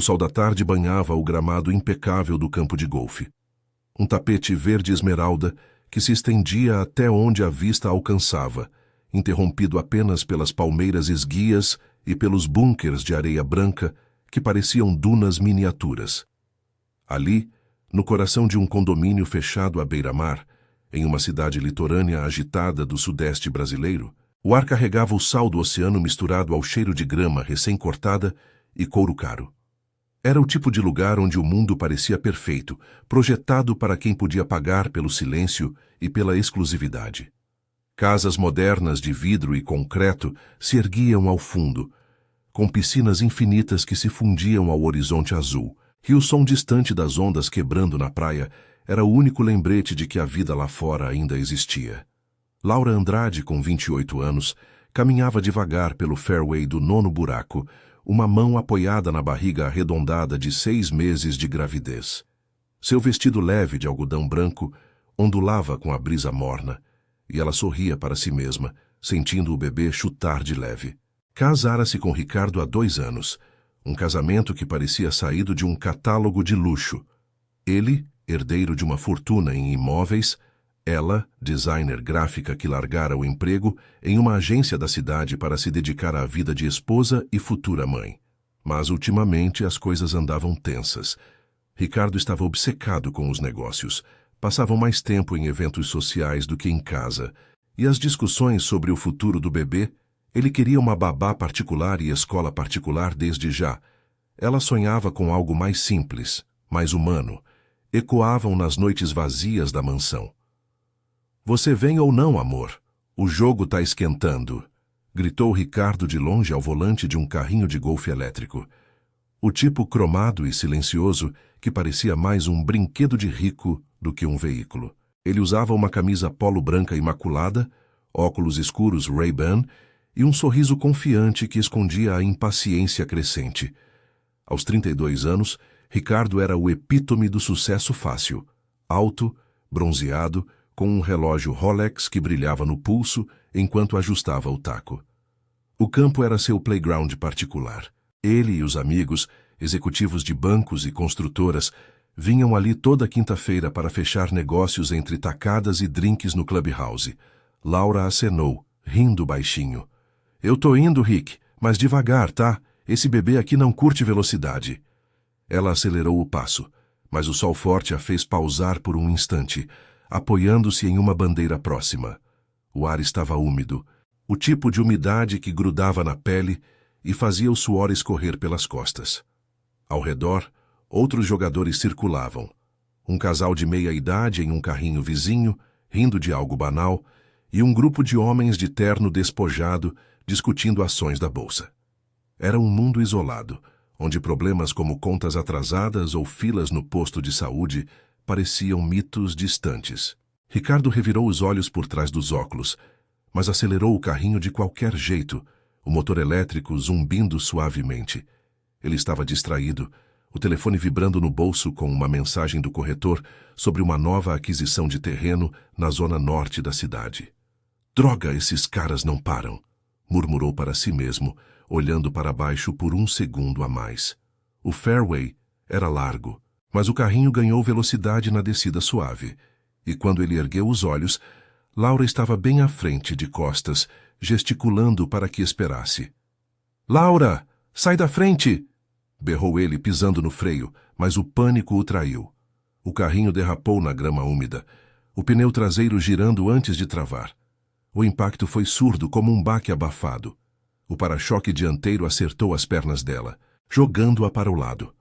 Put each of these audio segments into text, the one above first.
O sol da tarde banhava o gramado impecável do campo de golfe. Um tapete verde esmeralda que se estendia até onde a vista alcançava, interrompido apenas pelas palmeiras esguias e pelos bunkers de areia branca que pareciam dunas miniaturas. Ali, no coração de um condomínio fechado à beira-mar, em uma cidade litorânea agitada do sudeste brasileiro, o ar carregava o sal do oceano misturado ao cheiro de grama recém-cortada e couro caro. Era o tipo de lugar onde o mundo parecia perfeito, projetado para quem podia pagar pelo silêncio e pela exclusividade. Casas modernas de vidro e concreto se erguiam ao fundo, com piscinas infinitas que se fundiam ao horizonte azul, e o som distante das ondas quebrando na praia era o único lembrete de que a vida lá fora ainda existia. Laura Andrade, com 28 anos, caminhava devagar pelo fairway do 9º buraco, uma mão apoiada na barriga arredondada de 6 meses de gravidez. Seu vestido leve de algodão branco ondulava com a brisa morna, e ela sorria para si mesma, sentindo o bebê chutar de leve. Casara-se com Ricardo há 2 anos, um casamento que parecia saído de um catálogo de luxo. Ele, herdeiro de uma fortuna em imóveis, ela, designer gráfica que largara o emprego em uma agência da cidade para se dedicar à vida de esposa e futura mãe. Mas, ultimamente, as coisas andavam tensas. Ricardo estava obcecado com os negócios. Passavam mais tempo em eventos sociais do que em casa. E as discussões sobre o futuro do bebê, ele queria uma babá particular e escola particular desde já. Ela sonhava com algo mais simples, mais humano. Ecoavam nas noites vazias da mansão. "Você vem ou não, amor? O jogo tá esquentando", gritou Ricardo de longe ao volante de um carrinho de golfe elétrico. O tipo cromado e silencioso que parecia mais um brinquedo de rico do que um veículo. Ele usava uma camisa polo branca imaculada, óculos escuros Ray-Ban e um sorriso confiante que escondia a impaciência crescente. Aos 32 anos, Ricardo era o epítome do sucesso fácil. Alto, bronzeado, com um relógio Rolex que brilhava no pulso enquanto ajustava o taco. O campo era seu playground particular. Ele e os amigos, executivos de bancos e construtoras, vinham ali toda quinta-feira para fechar negócios entre tacadas e drinks no Clubhouse. Laura acenou, rindo baixinho. "Eu tô indo, Rick, mas devagar, tá? Esse bebê aqui não curte velocidade." Ela acelerou o passo, mas o sol forte a fez pausar por um instante, apoiando-se em uma bandeira próxima. O ar estava úmido, o tipo de umidade que grudava na pele e fazia o suor escorrer pelas costas. Ao redor, outros jogadores circulavam. Um casal de meia-idade em um carrinho vizinho, rindo de algo banal, e um grupo de homens de terno despojado discutindo ações da bolsa. Era um mundo isolado, onde problemas como contas atrasadas ou filas no posto de saúde pareciam mitos distantes. Ricardo revirou os olhos por trás dos óculos, mas acelerou o carrinho de qualquer jeito, o motor elétrico zumbindo suavemente. Ele estava distraído, o telefone vibrando no bolso com uma mensagem do corretor sobre uma nova aquisição de terreno na zona norte da cidade. "Droga, esses caras não param", murmurou para si mesmo, olhando para baixo por um segundo a mais. O fairway era largo, mas o carrinho ganhou velocidade na descida suave, e quando ele ergueu os olhos, Laura estava bem à frente, de costas, gesticulando para que esperasse. "Laura, sai da frente!" berrou ele, pisando no freio, mas o pânico o traiu. O carrinho derrapou na grama úmida, o pneu traseiro girando antes de travar. O impacto foi surdo como um baque abafado. O para-choque dianteiro acertou as pernas dela, jogando-a para o lado.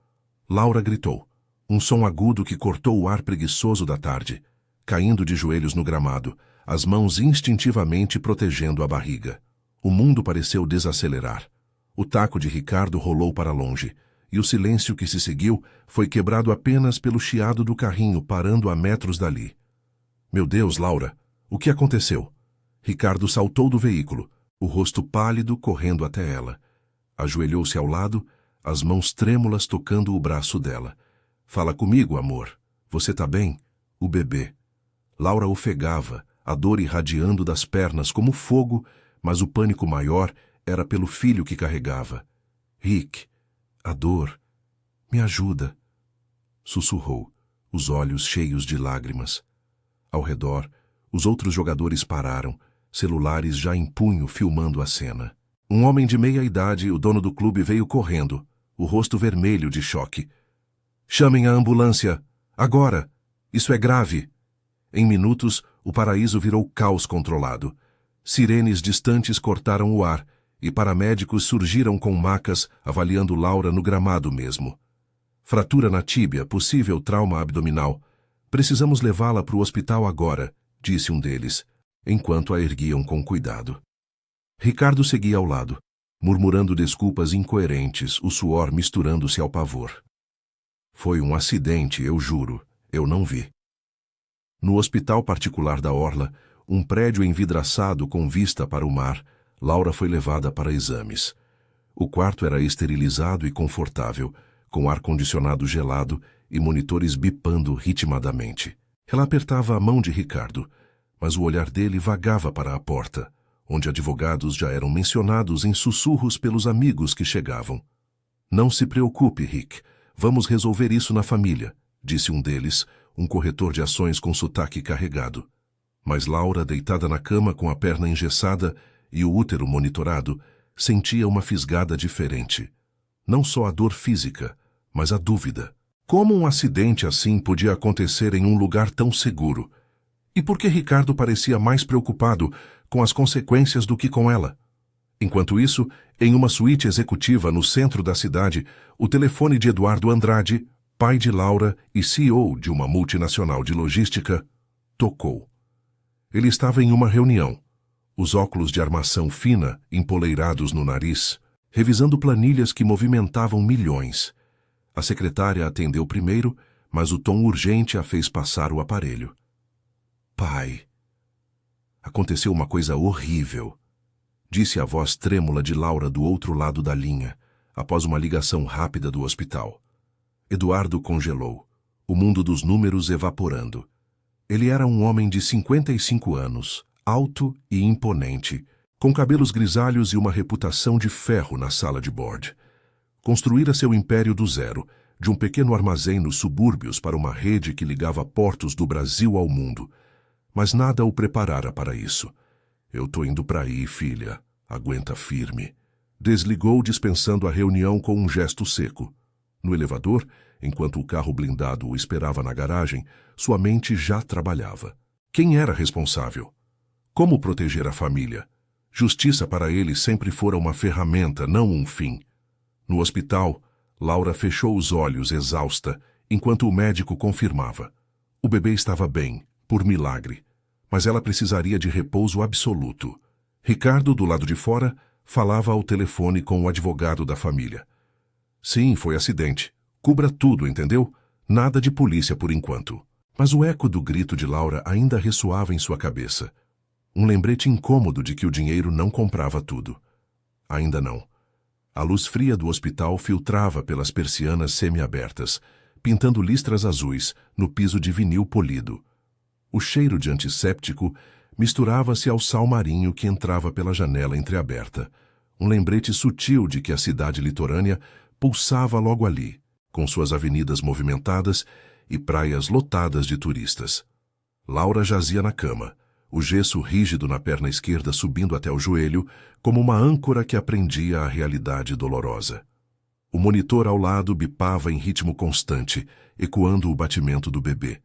Laura gritou, um som agudo que cortou o ar preguiçoso da tarde, caindo de joelhos no gramado, as mãos instintivamente protegendo a barriga. O mundo pareceu desacelerar. O taco de Ricardo rolou para longe, e o silêncio que se seguiu foi quebrado apenas pelo chiado do carrinho parando a metros dali. "Meu Deus, Laura, o que aconteceu?" Ricardo saltou do veículo, o rosto pálido correndo até ela. Ajoelhou-se ao lado, as mãos trêmulas tocando o braço dela. "Fala comigo, amor. Você tá bem? O bebê." Laura ofegava, a dor irradiando das pernas como fogo, mas o pânico maior era pelo filho que carregava. "Rick, a dor." Me ajuda, sussurrou, os olhos cheios de lágrimas. Ao redor, os outros jogadores pararam, celulares já em punho filmando a cena. Um homem de meia idade, o dono do clube, veio correndo, o rosto vermelho de choque. Chamem a ambulância! Agora! Isso é grave! Em minutos, o paraíso virou caos controlado. Sirenes distantes cortaram o ar, e paramédicos surgiram com macas, avaliando Laura no gramado mesmo. Fratura na tíbia, possível trauma abdominal. Precisamos levá-la para o hospital agora, disse um deles, enquanto a erguiam com cuidado. Ricardo seguia ao lado, murmurando desculpas incoerentes, o suor misturando-se ao pavor. Foi um acidente, eu juro, eu não vi. No hospital particular da Orla, um prédio envidraçado com vista para o mar, Laura foi levada para exames. O quarto era esterilizado e confortável, com ar-condicionado gelado e monitores bipando ritmadamente. Ela apertava a mão de Ricardo, mas o olhar dele vagava para a porta, onde advogados já eram mencionados em sussurros pelos amigos que chegavam. Não se preocupe, Rick, vamos resolver isso na família, disse um deles, um corretor de ações com sotaque carregado. Mas Laura, deitada na cama com a perna engessada e o útero monitorado, sentia uma fisgada diferente. Não só a dor física, mas a dúvida. Como um acidente assim podia acontecer em um lugar tão seguro? E por que Ricardo parecia mais preocupado com as consequências do que com ela? Enquanto isso, em uma suíte executiva no centro da cidade, o telefone de Eduardo Andrade, pai de Laura e CEO de uma multinacional de logística, tocou. Ele estava em uma reunião, os óculos de armação fina empoleirados no nariz, revisando planilhas que movimentavam milhões. A secretária atendeu primeiro, mas o tom urgente a fez passar o aparelho. Pai. Aconteceu uma coisa horrível, disse a voz trêmula de Laura do outro lado da linha, após uma ligação rápida do hospital. Eduardo congelou, o mundo dos números evaporando. Ele era um homem de 55 anos, alto e imponente, com cabelos grisalhos e uma reputação de ferro na sala de board. Construíra seu império do zero, de um pequeno armazém nos subúrbios para uma rede que ligava portos do Brasil ao mundo. Mas nada o preparara para isso. Eu tô indo para aí, filha. Aguenta firme. Desligou, dispensando a reunião com um gesto seco. No elevador, enquanto o carro blindado o esperava na garagem, sua mente já trabalhava. Quem era responsável? Como proteger a família? Justiça para ele sempre fora uma ferramenta, não um fim. No hospital, Laura fechou os olhos, exausta, enquanto o médico confirmava. O bebê estava bem, por milagre, mas ela precisaria de repouso absoluto. Ricardo, do lado de fora, falava ao telefone com o advogado da família. Sim, foi acidente. Cubra tudo, entendeu? Nada de polícia por enquanto. Mas o eco do grito de Laura ainda ressoava em sua cabeça. Um lembrete incômodo de que o dinheiro não comprava tudo. Ainda não. A luz fria do hospital filtrava pelas persianas semiabertas, pintando listras azuis no piso de vinil polido. O cheiro de antisséptico misturava-se ao sal marinho que entrava pela janela entreaberta, um lembrete sutil de que a cidade litorânea pulsava logo ali, com suas avenidas movimentadas e praias lotadas de turistas. Laura jazia na cama, o gesso rígido na perna esquerda subindo até o joelho, como uma âncora que aprendia a realidade dolorosa. O monitor ao lado bipava em ritmo constante, ecoando o batimento do bebê.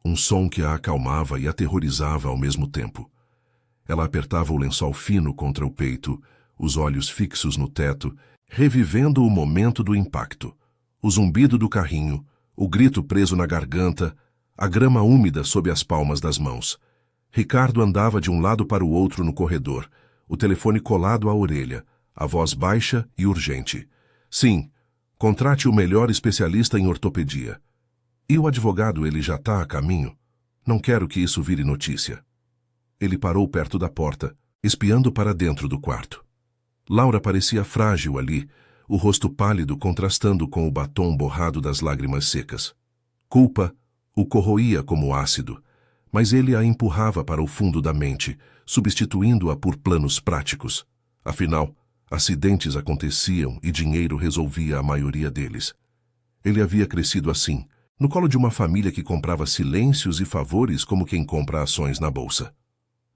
Um som que a acalmava e aterrorizava ao mesmo tempo. Ela apertava o lençol fino contra o peito, os olhos fixos no teto, revivendo o momento do impacto. O zumbido do carrinho, o grito preso na garganta, a grama úmida sob as palmas das mãos. Ricardo andava de um lado para o outro no corredor, o telefone colado à orelha, a voz baixa e urgente. Sim, contrate o melhor especialista em ortopedia. E o advogado, ele já está a caminho? Não quero que isso vire notícia. Ele parou perto da porta, espiando para dentro do quarto. Laura parecia frágil ali, o rosto pálido contrastando com o batom borrado das lágrimas secas. Culpa o corroía como ácido, mas ele a empurrava para o fundo da mente, substituindo-a por planos práticos. Afinal, acidentes aconteciam e dinheiro resolvia a maioria deles. Ele havia crescido assim, no colo de uma família que comprava silêncios e favores como quem compra ações na bolsa.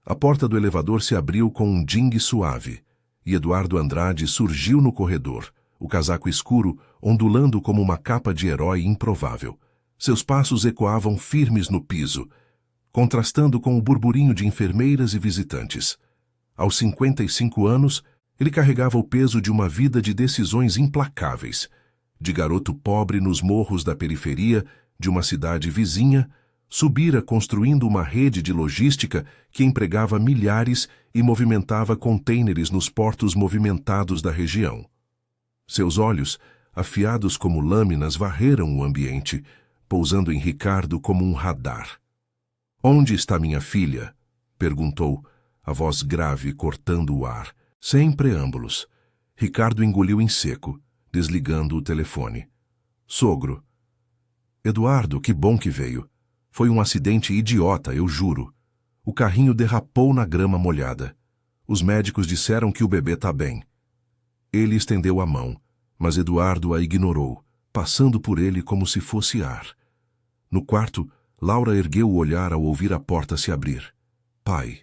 A porta do elevador se abriu com um dingue suave, e Eduardo Andrade surgiu no corredor, o casaco escuro ondulando como uma capa de herói improvável. Seus passos ecoavam firmes no piso, contrastando com o burburinho de enfermeiras e visitantes. Aos 55 anos, ele carregava o peso de uma vida de decisões implacáveis, de garoto pobre nos morros da periferia de uma cidade vizinha, subira construindo uma rede de logística que empregava milhares e movimentava contêineres nos portos movimentados da região. Seus olhos, afiados como lâminas, varreram o ambiente, pousando em Ricardo como um radar. "Onde está minha filha?" perguntou, a voz grave cortando o ar, sem preâmbulos. Ricardo engoliu em seco, desligando o telefone. "Sogro." "Eduardo, que bom que veio. Foi um acidente idiota, eu juro. O carrinho derrapou na grama molhada. Os médicos disseram que o bebê tá bem." Ele estendeu a mão, mas Eduardo a ignorou, passando por ele como se fosse ar. No quarto, Laura ergueu o olhar ao ouvir a porta se abrir. "Pai",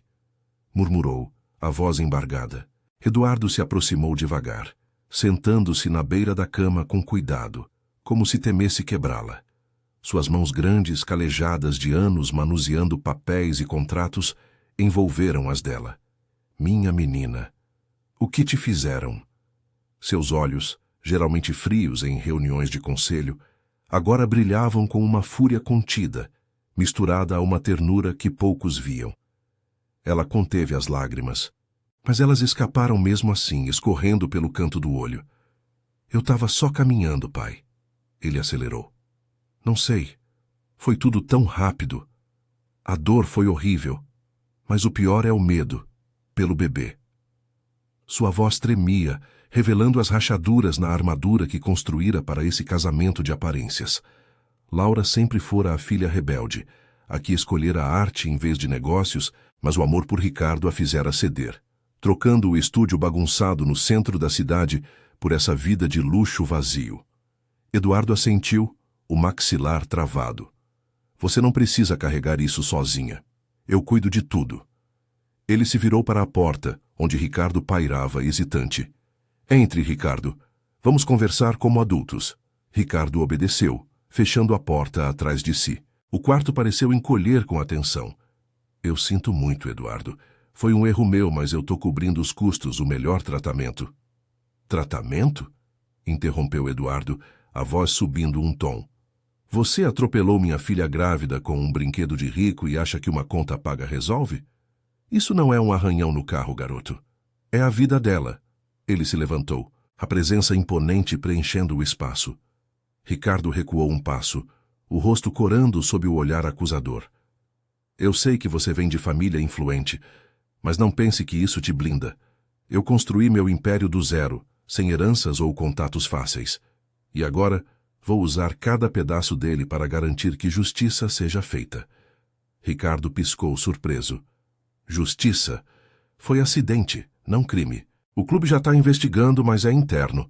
murmurou, a voz embargada. Eduardo se aproximou devagar, sentando-se na beira da cama com cuidado, como se temesse quebrá-la. Suas mãos grandes, calejadas de anos manuseando papéis e contratos, envolveram as dela. "Minha menina, o que te fizeram?" Seus olhos, geralmente frios em reuniões de conselho, agora brilhavam com uma fúria contida, misturada a uma ternura que poucos viam. Ela conteve as lágrimas, mas elas escaparam mesmo assim, escorrendo pelo canto do olho. "Eu estava só caminhando, pai." Ele acelerou. "Não sei. Foi tudo tão rápido. A dor foi horrível, mas o pior é o medo, pelo bebê." Sua voz tremia, revelando as rachaduras na armadura que construíra para esse casamento de aparências. Laura sempre fora a filha rebelde, a que escolhera a arte em vez de negócios, mas o amor por Ricardo a fizera ceder, trocando o estúdio bagunçado no centro da cidade por essa vida de luxo vazio. Eduardo assentiu, o maxilar travado. "Você não precisa carregar isso sozinha. Eu cuido de tudo." Ele se virou para a porta, onde Ricardo pairava hesitante. "Entre, Ricardo. Vamos conversar como adultos." Ricardo obedeceu, fechando a porta atrás de si. O quarto pareceu encolher com a tensão. "Eu sinto muito, Eduardo. Foi um erro meu, mas eu tô cobrindo os custos, o melhor tratamento." "Tratamento?" interrompeu Eduardo, a voz subindo um tom. "Você atropelou minha filha grávida com um brinquedo de rico e acha que uma conta paga resolve? Isso não é um arranhão no carro, garoto. É a vida dela." Ele se levantou, a presença imponente preenchendo o espaço. Ricardo recuou um passo, o rosto corando sob o olhar acusador. "Eu sei que você vem de família influente, mas não pense que isso te blinda. Eu construí meu império do zero, sem heranças ou contatos fáceis. E agora vou usar cada pedaço dele para garantir que justiça seja feita." Ricardo piscou surpreso. "Justiça? Foi acidente, não crime. O clube já está investigando, mas é interno.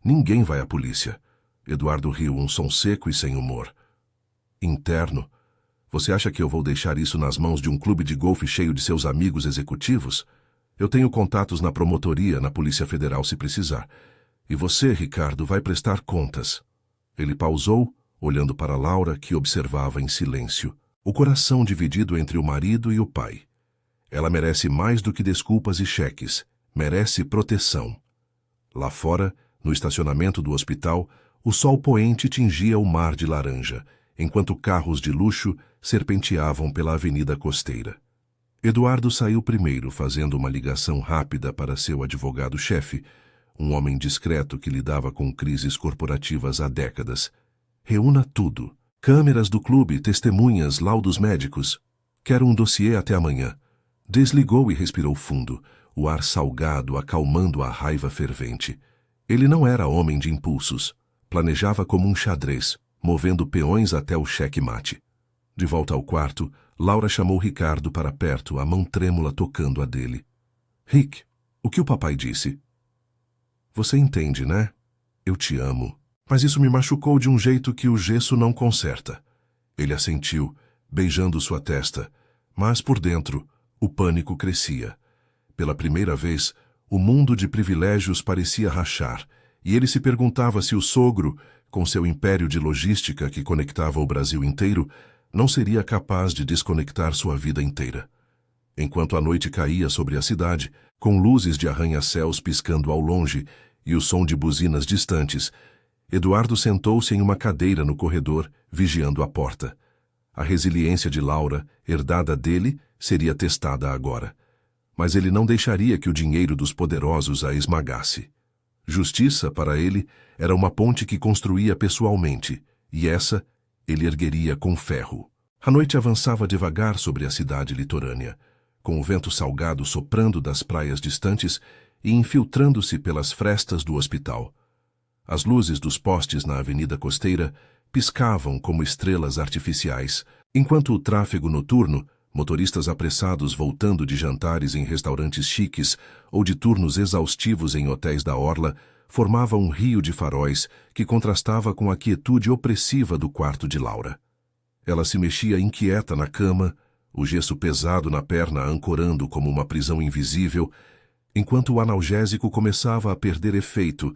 Ninguém vai à polícia." Eduardo riu, um som seco e sem humor. "Interno? Você acha que eu vou deixar isso nas mãos de um clube de golfe cheio de seus amigos executivos? Eu tenho contatos na promotoria, na Polícia Federal se precisar. E você, Ricardo, vai prestar contas." Ele pausou, olhando para Laura, que observava em silêncio, o coração dividido entre o marido e o pai. Ela merece mais do que desculpas e cheques. Merece proteção. Lá fora, no estacionamento do hospital, o sol poente tingia o mar de laranja, enquanto carros de luxo serpenteavam pela avenida costeira. Eduardo saiu primeiro, fazendo uma ligação rápida para seu advogado-chefe, um homem discreto que lidava com crises corporativas há décadas. "Reúna tudo. Câmeras do clube, testemunhas, laudos médicos. Quero um dossiê até amanhã." Desligou e respirou fundo, o ar salgado acalmando a raiva fervente. Ele não era homem de impulsos. Planejava como um xadrez, movendo peões até o xeque-mate. De volta ao quarto, Laura chamou Ricardo para perto, a mão trêmula tocando a dele. "Rick, o que o papai disse?" "Você entende, né? Eu te amo." Mas isso me machucou de um jeito que o gesso não conserta. Ele assentiu, beijando sua testa, mas por dentro, o pânico crescia. Pela primeira vez, o mundo de privilégios parecia rachar, e ele se perguntava se o sogro, com seu império de logística que conectava o Brasil inteiro, não seria capaz de desconectar sua vida inteira. Enquanto a noite caía sobre a cidade, com luzes de arranha-céus piscando ao longe e o som de buzinas distantes, Eduardo sentou-se em uma cadeira no corredor, vigiando a porta. A resiliência de Laura, herdada dele, seria testada agora. Mas ele não deixaria que o dinheiro dos poderosos a esmagasse. Justiça, para ele, era uma ponte que construía pessoalmente, e essa ele ergueria com ferro. A noite avançava devagar sobre a cidade litorânea, com o vento salgado soprando das praias distantes e infiltrando-se pelas frestas do hospital. As luzes dos postes na avenida costeira piscavam como estrelas artificiais, enquanto o tráfego noturno, motoristas apressados voltando de jantares em restaurantes chiques ou de turnos exaustivos em hotéis da orla, formava um rio de faróis que contrastava com a quietude opressiva do quarto de Laura. Ela se mexia inquieta na cama, o gesso pesado na perna ancorando como uma prisão invisível, enquanto o analgésico começava a perder efeito,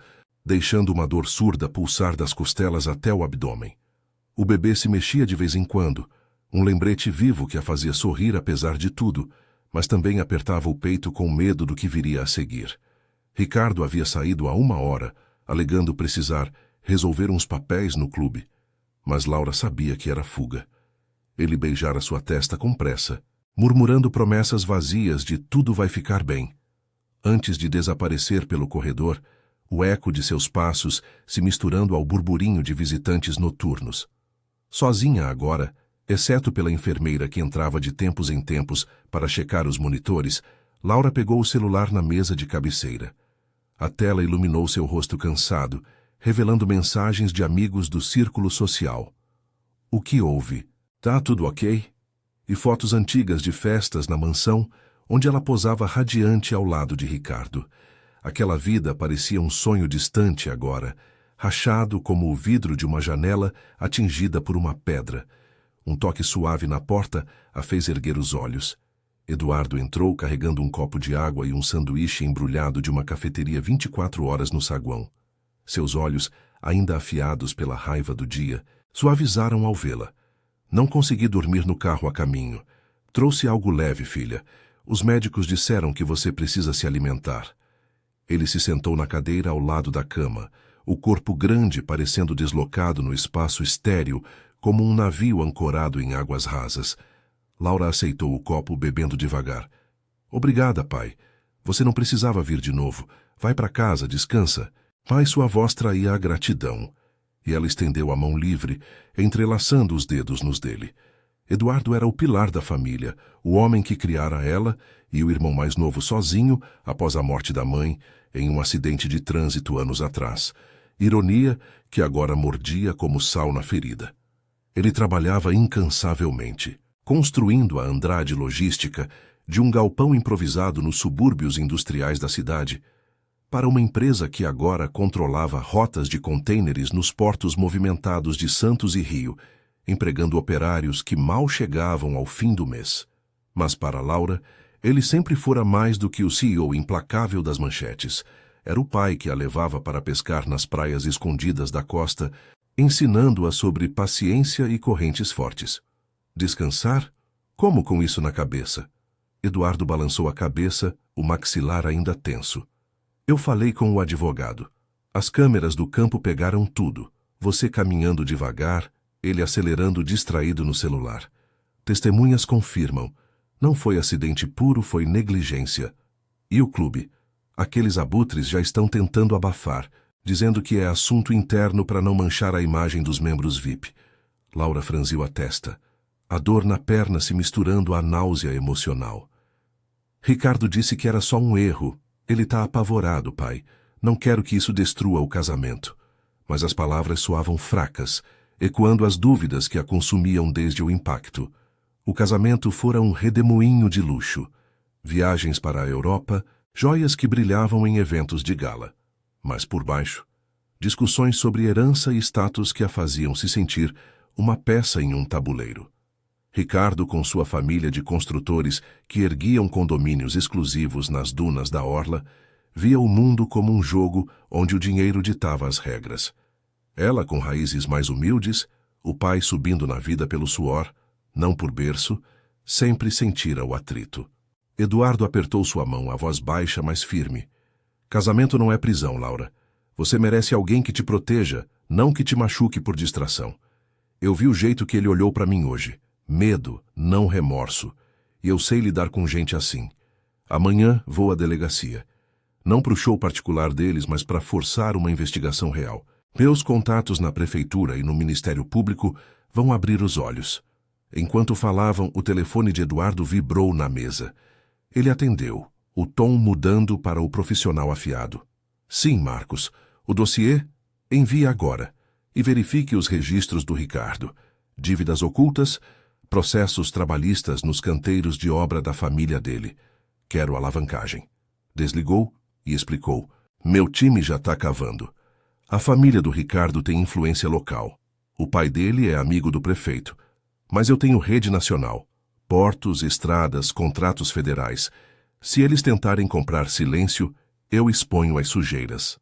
deixando uma dor surda pulsar das costelas até o abdômen. O bebê se mexia de vez em quando, um lembrete vivo que a fazia sorrir apesar de tudo, mas também apertava o peito com medo do que viria a seguir. Ricardo havia saído há 1 hora, alegando precisar resolver uns papéis no clube, mas Laura sabia que era fuga. Ele beijara sua testa com pressa, murmurando promessas vazias de tudo vai ficar bem. Antes de desaparecer pelo corredor, o eco de seus passos se misturando ao burburinho de visitantes noturnos. Sozinha agora, exceto pela enfermeira que entrava de tempos em tempos para checar os monitores, Laura pegou o celular na mesa de cabeceira. A tela iluminou seu rosto cansado, revelando mensagens de amigos do círculo social. O que houve? Tá tudo ok? E fotos antigas de festas na mansão, onde ela posava radiante ao lado de Ricardo. Aquela vida parecia um sonho distante agora, rachado como o vidro de uma janela atingida por uma pedra. Um toque suave na porta a fez erguer os olhos. Eduardo entrou carregando um copo de água e um sanduíche embrulhado de uma cafeteria 24 horas no saguão. Seus olhos, ainda afiados pela raiva do dia, suavizaram ao vê-la. Não consegui dormir no carro a caminho. Trouxe algo leve, filha. Os médicos disseram que você precisa se alimentar. Ele se sentou na cadeira ao lado da cama, o corpo grande parecendo deslocado no espaço estéril, como um navio ancorado em águas rasas. Laura aceitou o copo, bebendo devagar. Obrigada, pai. Você não precisava vir de novo. Vai para casa, descansa. Mas sua voz traía a gratidão. E ela estendeu a mão livre, entrelaçando os dedos nos dele. Eduardo era o pilar da família, o homem que criara ela e o irmão mais novo sozinho após a morte da mãe, em um acidente de trânsito anos atrás. Ironia que agora mordia como sal na ferida. Ele trabalhava incansavelmente, construindo a Andrade Logística de um galpão improvisado nos subúrbios industriais da cidade, para uma empresa que agora controlava rotas de contêineres nos portos movimentados de Santos e Rio, empregando operários que mal chegavam ao fim do mês. Mas para Laura, ele sempre fora mais do que o CEO implacável das manchetes. Era o pai que a levava para pescar nas praias escondidas da costa, ensinando-a sobre paciência e correntes fortes. Descansar? Como com isso na cabeça? Eduardo balançou a cabeça, o maxilar ainda tenso. Eu falei com o advogado. As câmeras do campo pegaram tudo. Você caminhando devagar, ele acelerando distraído no celular. Testemunhas confirmam. Não foi acidente puro, foi negligência. E o clube? Aqueles abutres já estão tentando abafar, dizendo que é assunto interno para não manchar a imagem dos membros VIP. Laura franziu a testa. A dor na perna se misturando à náusea emocional. Ricardo disse que era só um erro. Ele está apavorado, pai. Não quero que isso destrua o casamento. Mas as palavras soavam fracas, ecoando as dúvidas que a consumiam desde o impacto. O casamento fora um redemoinho de luxo. Viagens para a Europa, joias que brilhavam em eventos de gala. Mas por baixo, Discussões sobre herança e status que a faziam se sentir uma peça em um tabuleiro. Ricardo, com sua família de construtores que erguiam condomínios exclusivos nas dunas da orla, via o mundo como um jogo onde o dinheiro ditava as regras. Ela, com raízes mais humildes, o pai subindo na vida pelo suor, não por berço, sempre sentira o atrito. Eduardo apertou sua mão, a voz baixa, mas firme. Casamento não é prisão, Laura. Você merece alguém que te proteja, não que te machuque por distração. Eu vi o jeito que ele olhou para mim hoje. Medo, não remorso. E eu sei lidar com gente assim. Amanhã vou à delegacia. Não para o show particular deles, mas para forçar uma investigação real. Meus contatos na prefeitura e no Ministério Público vão abrir os olhos. Enquanto falavam, o telefone de Eduardo vibrou na mesa. Ele atendeu, o tom mudando para o profissional afiado. Sim, Marcos. O dossiê? Envie agora. E verifique os registros do Ricardo. Dívidas ocultas, processos trabalhistas nos canteiros de obra da família dele. Quero alavancagem. Desligou e explicou. Meu time já está cavando. A família do Ricardo tem influência local. O pai dele é amigo do prefeito. Mas eu tenho rede nacional. Portos, estradas, contratos federais. Se eles tentarem comprar silêncio, eu exponho as sujeiras.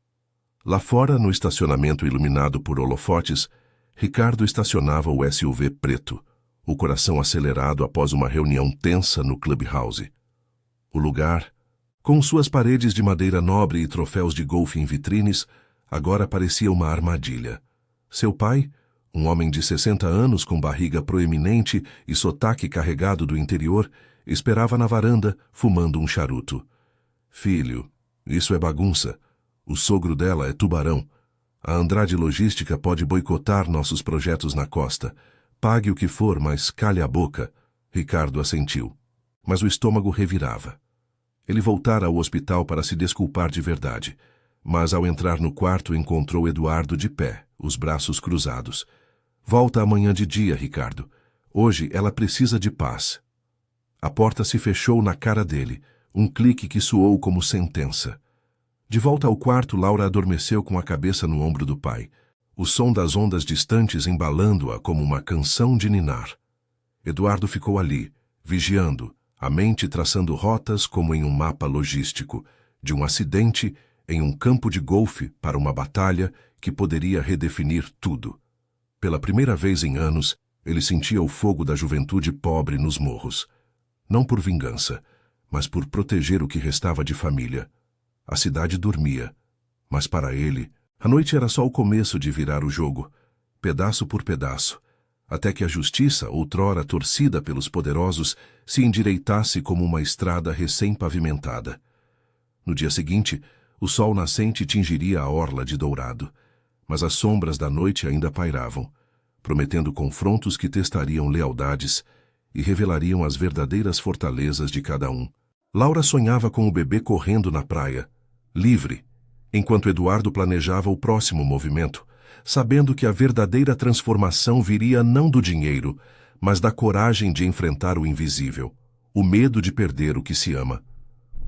Lá fora, no estacionamento iluminado por holofotes, Ricardo estacionava o SUV preto, o coração acelerado após uma reunião tensa no Clubhouse. O lugar, com suas paredes de madeira nobre e troféus de golfe em vitrines, agora parecia uma armadilha. Seu pai, um homem de 60 anos com barriga proeminente e sotaque carregado do interior, esperava na varanda, fumando um charuto. Filho, isso é bagunça. O sogro dela é tubarão. A Andrade Logística pode boicotar nossos projetos na costa. Pague o que for, mas calhe a boca. Ricardo assentiu. Mas o estômago revirava. Ele voltara ao hospital para se desculpar de verdade. Mas ao entrar no quarto encontrou Eduardo de pé, os braços cruzados. Volta amanhã de dia, Ricardo. Hoje ela precisa de paz. A porta se fechou na cara dele, um clique que soou como sentença. De volta ao quarto, Laura adormeceu com a cabeça no ombro do pai, o som das ondas distantes embalando-a como uma canção de ninar. Eduardo ficou ali, vigiando, a mente traçando rotas como em um mapa logístico, de um acidente em um campo de golfe para uma batalha que poderia redefinir tudo. Pela primeira vez em anos, ele sentia o fogo da juventude pobre nos morros. Não por vingança, mas por proteger o que restava de família. A cidade dormia, mas para ele, a noite era só o começo de virar o jogo, pedaço por pedaço, até que a justiça, outrora torcida pelos poderosos, se endireitasse como uma estrada recém-pavimentada. No dia seguinte, o sol nascente tingiria a orla de dourado, mas as sombras da noite ainda pairavam, prometendo confrontos que testariam lealdades e revelariam as verdadeiras fortalezas de cada um. Laura sonhava com o bebê correndo na praia, livre, enquanto Eduardo planejava o próximo movimento, sabendo que a verdadeira transformação viria não do dinheiro, mas da coragem de enfrentar o invisível, o medo de perder o que se ama.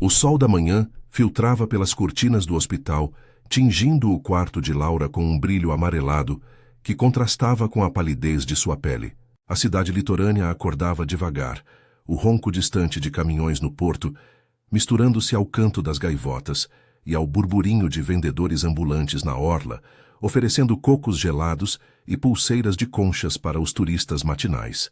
O sol da manhã filtrava pelas cortinas do hospital, tingindo o quarto de Laura com um brilho amarelado que contrastava com a palidez de sua pele. A cidade litorânea acordava devagar, o ronco distante de caminhões no porto, misturando-se ao canto das gaivotas e ao burburinho de vendedores ambulantes na orla, oferecendo cocos gelados e pulseiras de conchas para os turistas matinais.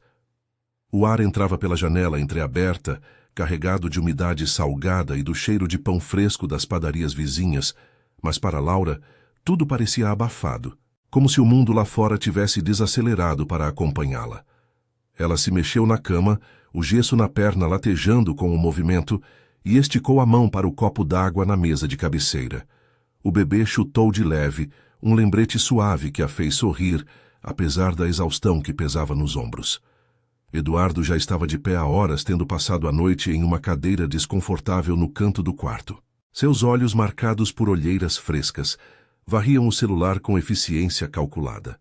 O ar entrava pela janela entreaberta, carregado de umidade salgada e do cheiro de pão fresco das padarias vizinhas, mas para Laura, tudo parecia abafado, como se o mundo lá fora tivesse desacelerado para acompanhá-la. Ela se mexeu na cama, o gesso na perna latejando com o movimento, e esticou a mão para o copo d'água na mesa de cabeceira. O bebê chutou de leve, um lembrete suave que a fez sorrir, apesar da exaustão que pesava nos ombros. Eduardo já estava de pé há horas, tendo passado a noite em uma cadeira desconfortável no canto do quarto. Seus olhos, marcados por olheiras frescas, varriam o celular com eficiência calculada.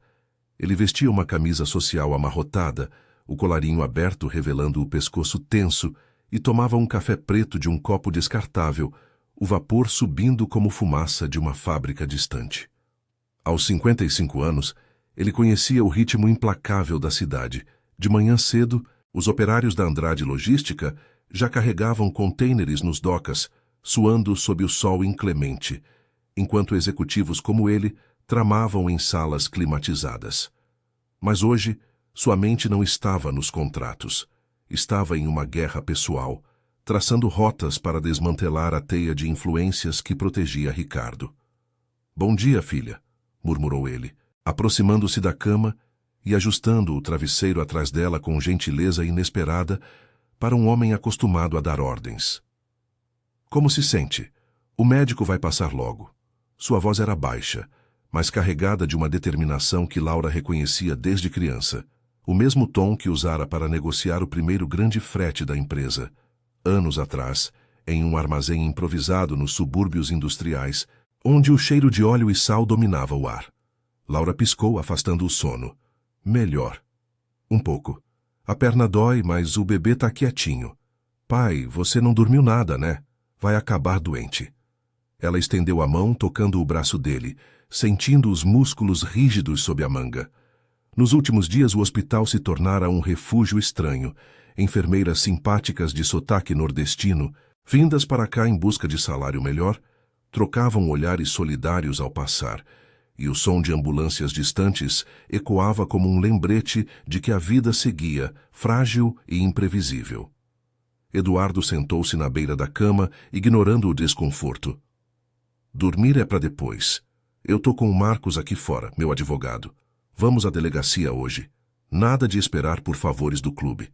Ele vestia uma camisa social amarrotada, o colarinho aberto revelando o pescoço tenso, e tomava um café preto de um copo descartável, o vapor subindo como fumaça de uma fábrica distante. Aos 55 anos, ele conhecia o ritmo implacável da cidade. De manhã cedo, os operários da Andrade Logística já carregavam contêineres nos docas, suando sob o sol inclemente, enquanto executivos como ele tramavam em salas climatizadas. Mas hoje, sua mente não estava nos contratos. Estava em uma guerra pessoal, traçando rotas para desmantelar a teia de influências que protegia Ricardo. "Bom dia, filha", murmurou ele, aproximando-se da cama e ajustando o travesseiro atrás dela com gentileza inesperada para um homem acostumado a dar ordens. "Como se sente? O médico vai passar logo." Sua voz era baixa, mas carregada de uma determinação que Laura reconhecia desde criança. O mesmo tom que usara para negociar o primeiro grande frete da empresa, anos atrás, em um armazém improvisado nos subúrbios industriais, onde o cheiro de óleo e sal dominava o ar. Laura piscou, afastando o sono. "Melhor. Um pouco. A perna dói, mas o bebê tá quietinho. Pai, você não dormiu nada, né? Vai acabar doente." Ela estendeu a mão, tocando o braço dele, sentindo os músculos rígidos sob a manga. Nos últimos dias, o hospital se tornara um refúgio estranho. Enfermeiras simpáticas de sotaque nordestino, vindas para cá em busca de salário melhor, trocavam olhares solidários ao passar, e o som de ambulâncias distantes ecoava como um lembrete de que a vida seguia, frágil e imprevisível. Eduardo sentou-se na beira da cama, ignorando o desconforto. "Dormir é para depois. Eu tô com o Marcos aqui fora, meu advogado. Vamos à delegacia hoje. Nada de esperar por favores do clube.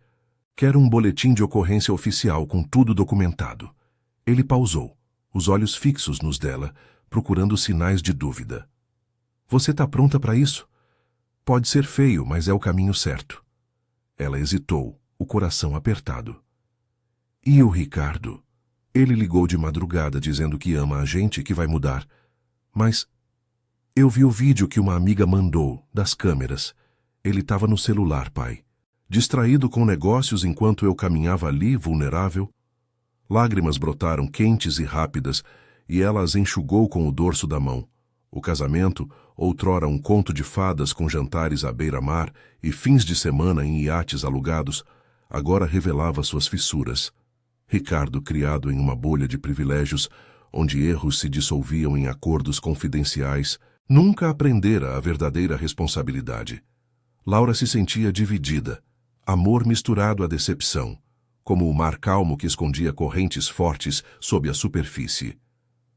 Quero um boletim de ocorrência oficial com tudo documentado." Ele pausou, os olhos fixos nos dela, procurando sinais de dúvida. "Você tá pronta para isso? Pode ser feio, mas é o caminho certo." Ela hesitou, o coração apertado. "E o Ricardo? Ele ligou de madrugada dizendo que ama a gente e que vai mudar. Mas eu vi o vídeo que uma amiga mandou, das câmeras. Ele estava no celular, pai. Distraído com negócios enquanto eu caminhava ali, vulnerável." Lágrimas brotaram quentes e rápidas, e ela as enxugou com o dorso da mão. O casamento, outrora um conto de fadas com jantares à beira-mar e fins de semana em iates alugados, agora revelava suas fissuras. Ricardo, criado em uma bolha de privilégios, onde erros se dissolviam em acordos confidenciais, nunca aprendera a verdadeira responsabilidade. Laura se sentia dividida, amor misturado à decepção, como o mar calmo que escondia correntes fortes sob a superfície.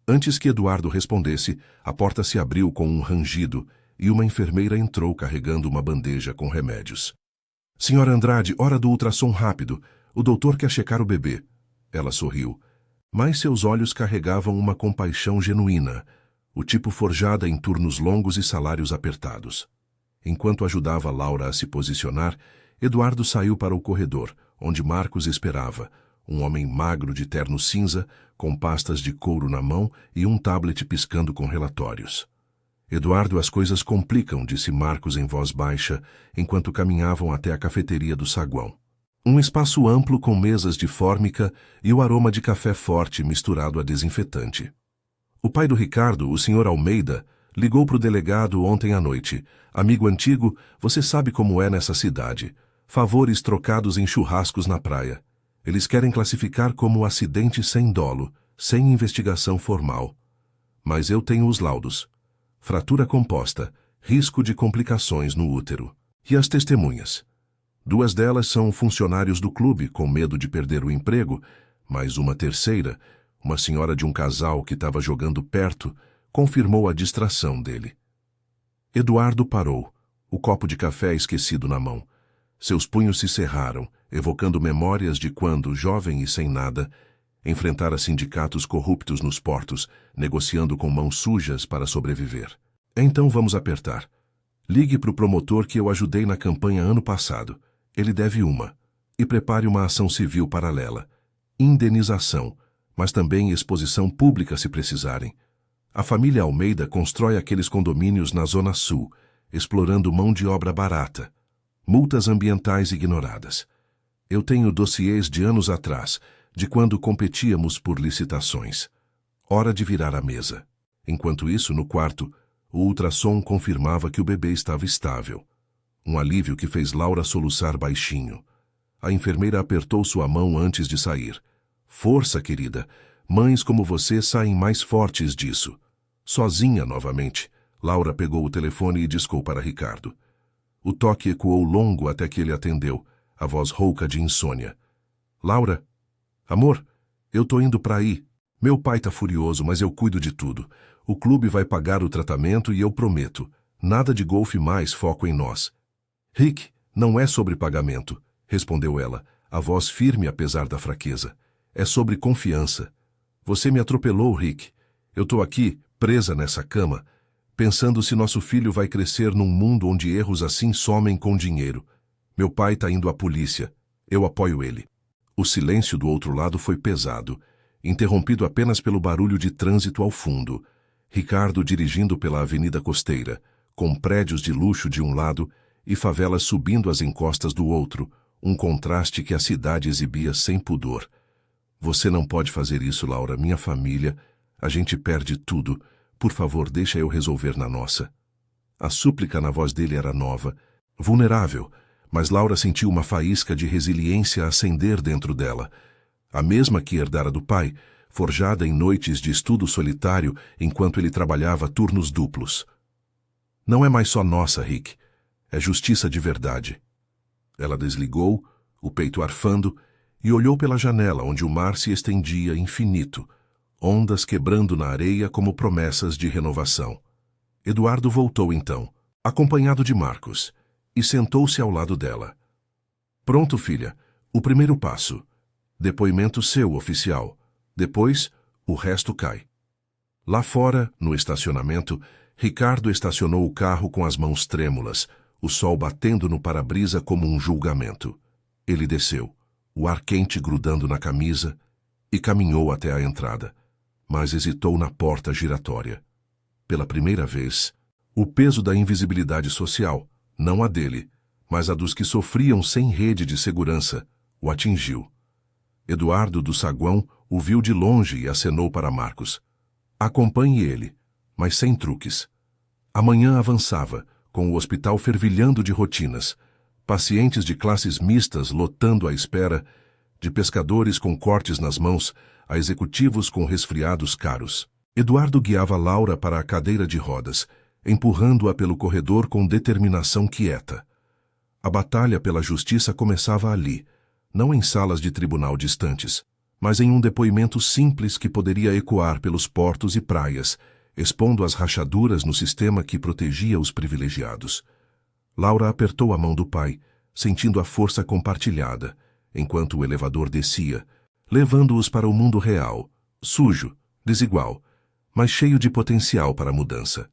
Antes que Eduardo respondesse, a porta se abriu com um rangido e uma enfermeira entrou carregando uma bandeja com remédios. "Senhora Andrade, hora do ultrassom rápido. O doutor quer checar o bebê." Ela sorriu, mas seus olhos carregavam uma compaixão genuína, o tipo forjada em turnos longos e salários apertados. Enquanto ajudava Laura a se posicionar, Eduardo saiu para o corredor, onde Marcos esperava, um homem magro de terno cinza, com pastas de couro na mão e um tablet piscando com relatórios. "Eduardo, as coisas complicam", disse Marcos em voz baixa, enquanto caminhavam até a cafeteria do saguão. Um espaço amplo com mesas de fórmica e o aroma de café forte misturado a desinfetante. "O pai do Ricardo, o Sr. Almeida, ligou para o delegado ontem à noite. Amigo antigo, você sabe como é nessa cidade. Favores trocados em churrascos na praia. Eles querem classificar como acidente sem dolo, sem investigação formal. Mas eu tenho os laudos. Fratura composta, risco de complicações no útero. E as testemunhas? 2 delas são funcionários do clube, com medo de perder o emprego, mas uma terceira, uma senhora de um casal que estava jogando perto, confirmou a distração dele." Eduardo parou, o copo de café esquecido na mão. Seus punhos se cerraram, evocando memórias de quando, jovem e sem nada, enfrentara sindicatos corruptos nos portos, negociando com mãos sujas para sobreviver. "Então vamos apertar. Ligue para o promotor que eu ajudei na campanha ano passado. Ele deve uma. E prepare uma ação civil paralela. Indenização, mas também exposição pública se precisarem. A família Almeida constrói aqueles condomínios na Zona Sul, explorando mão de obra barata. Multas ambientais ignoradas. Eu tenho dossiês de anos atrás, de quando competíamos por licitações. Hora de virar a mesa." Enquanto isso, no quarto, O ultrassom confirmava que o bebê estava estável. Um alívio que fez Laura soluçar baixinho. A enfermeira apertou sua mão antes de sair. Força, querida. Mães como você saem mais fortes disso. Sozinha novamente, Laura pegou o telefone e discou para Ricardo. O toque ecoou longo até que ele atendeu, a voz rouca de insônia. Laura? Amor, eu tô indo para aí. Meu pai tá furioso, mas eu cuido de tudo. O clube vai pagar o tratamento e eu prometo. Nada de golfe mais, foco em nós. Rick, não é sobre pagamento, respondeu ela, a voz firme apesar da fraqueza. É sobre confiança. Você me atropelou, Rick. Eu tô aqui, presa nessa cama, pensando se nosso filho vai crescer num mundo onde erros assim somem com dinheiro. Meu pai tá indo à polícia. Eu apoio ele. O silêncio do outro lado foi pesado, interrompido apenas pelo barulho de trânsito ao fundo. Ricardo dirigindo pela avenida costeira, com prédios de luxo de um lado e favelas subindo as encostas do outro, um contraste que a cidade exibia sem pudor. Você não pode fazer isso, Laura, minha família. A gente perde tudo. Por favor, deixa eu resolver na nossa. A súplica na voz dele era nova, vulnerável, mas Laura sentiu uma faísca de resiliência acender dentro dela. A mesma que herdara do pai, forjada em noites de estudo solitário enquanto ele trabalhava turnos duplos. Não é mais só nossa, Rick. É justiça de verdade. Ela desligou, o peito arfando, e olhou pela janela onde o mar se estendia infinito, ondas quebrando na areia como promessas de renovação. Eduardo voltou então, acompanhado de Marcos, e sentou-se ao lado dela. Pronto, filha, o primeiro passo. Depoimento seu, oficial. Depois, o resto cai. Lá fora, no estacionamento, Ricardo estacionou o carro com as mãos trêmulas, o sol batendo no para-brisa como um julgamento. Ele desceu, o ar quente grudando na camisa, e caminhou até a entrada, mas hesitou na porta giratória. Pela primeira vez, o peso da invisibilidade social, não a dele, mas a dos que sofriam sem rede de segurança, o atingiu. Eduardo do saguão o viu de longe e acenou para Marcos. Acompanhe ele, mas sem truques. Amanhã avançava, com o hospital fervilhando de rotinas, pacientes de classes mistas lotando à espera, de pescadores com cortes nas mãos a executivos com resfriados caros. Eduardo guiava Laura para a cadeira de rodas, empurrando-a pelo corredor com determinação quieta. A batalha pela justiça começava ali, não em salas de tribunal distantes, mas em um depoimento simples que poderia ecoar pelos portos e praias, expondo as rachaduras no sistema que protegia os privilegiados. Laura apertou a mão do pai, sentindo a força compartilhada, enquanto o elevador descia, levando-os para o mundo real, sujo, desigual, mas cheio de potencial para a mudança.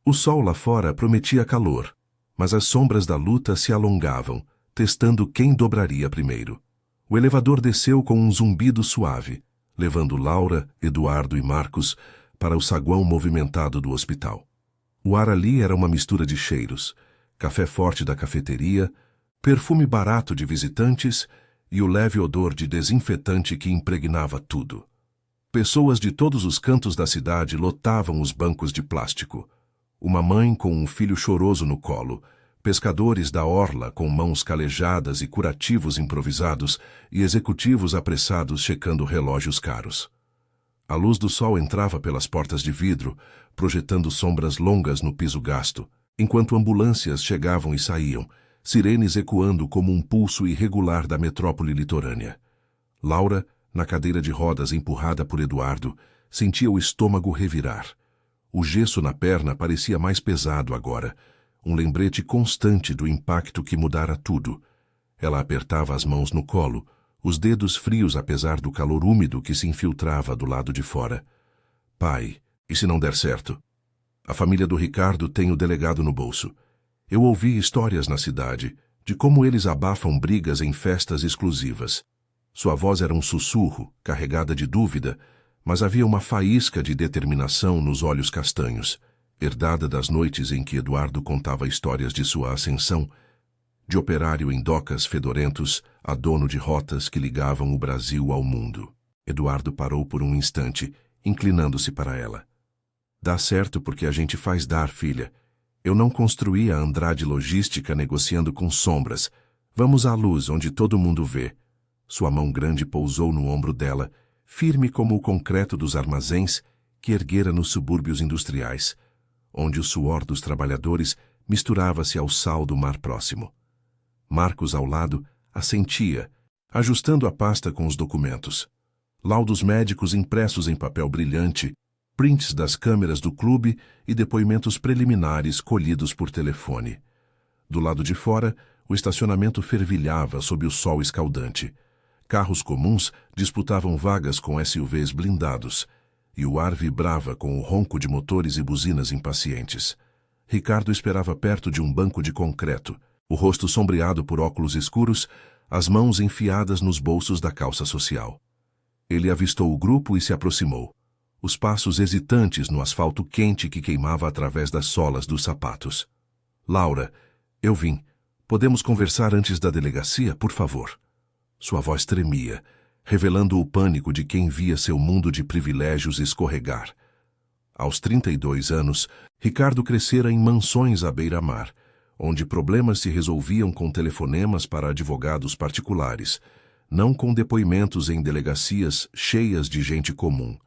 O sol lá fora prometia calor, mas as sombras da luta se alongavam, testando quem dobraria primeiro. O elevador desceu com um zumbido suave, levando Laura, Eduardo e Marcos para o saguão movimentado do hospital. O ar ali era uma mistura de cheiros, café forte da cafeteria, perfume barato de visitantes e o leve odor de desinfetante que impregnava tudo. Pessoas de todos os cantos da cidade lotavam os bancos de plástico. Uma mãe com um filho choroso no colo, pescadores da orla com mãos calejadas e curativos improvisados e executivos apressados checando relógios caros. A luz do sol entrava pelas portas de vidro, projetando sombras longas no piso gasto, enquanto ambulâncias chegavam e saíam, sirenes ecoando como um pulso irregular da metrópole litorânea. Laura, na cadeira de rodas empurrada por Eduardo, sentia o estômago revirar. O gesso na perna parecia mais pesado agora, um lembrete constante do impacto que mudara tudo. Ela apertava as mãos no colo, os dedos frios apesar do calor úmido que se infiltrava do lado de fora. Pai, e se não der certo? A família do Ricardo tem o delegado no bolso. Eu ouvi histórias na cidade de como eles abafam brigas em festas exclusivas. Sua voz era um sussurro, carregada de dúvida, mas havia uma faísca de determinação nos olhos castanhos, herdada das noites em que Eduardo contava histórias de sua ascensão, de operário em docas fedorentos a dono de rotas que ligavam o Brasil ao mundo. Eduardo parou por um instante, inclinando-se para ela. Dá certo porque a gente faz dar, filha. Eu não construí a Andrade Logística negociando com sombras. Vamos à luz, onde todo mundo vê. Sua mão grande pousou no ombro dela, firme como o concreto dos armazéns que erguera nos subúrbios industriais, onde o suor dos trabalhadores misturava-se ao sal do mar próximo. Marcos, ao lado, assentia, ajustando a pasta com os documentos. Laudos médicos impressos em papel brilhante, prints das câmeras do clube e depoimentos preliminares colhidos por telefone. Do lado de fora, o estacionamento fervilhava sob o sol escaldante. Carros comuns disputavam vagas com SUVs blindados, e o ar vibrava com o ronco de motores e buzinas impacientes. Ricardo esperava perto de um banco de concreto, o rosto sombreado por óculos escuros, as mãos enfiadas nos bolsos da calça social. Ele avistou o grupo e se aproximou, os passos hesitantes no asfalto quente que queimava através das solas dos sapatos. Laura, eu vim. Podemos conversar antes da delegacia, por favor? Sua voz tremia, revelando o pânico de quem via seu mundo de privilégios escorregar. Aos 32 anos, Ricardo crescera em mansões à beira-mar, onde problemas se resolviam com telefonemas para advogados particulares, não com depoimentos em delegacias cheias de gente comum.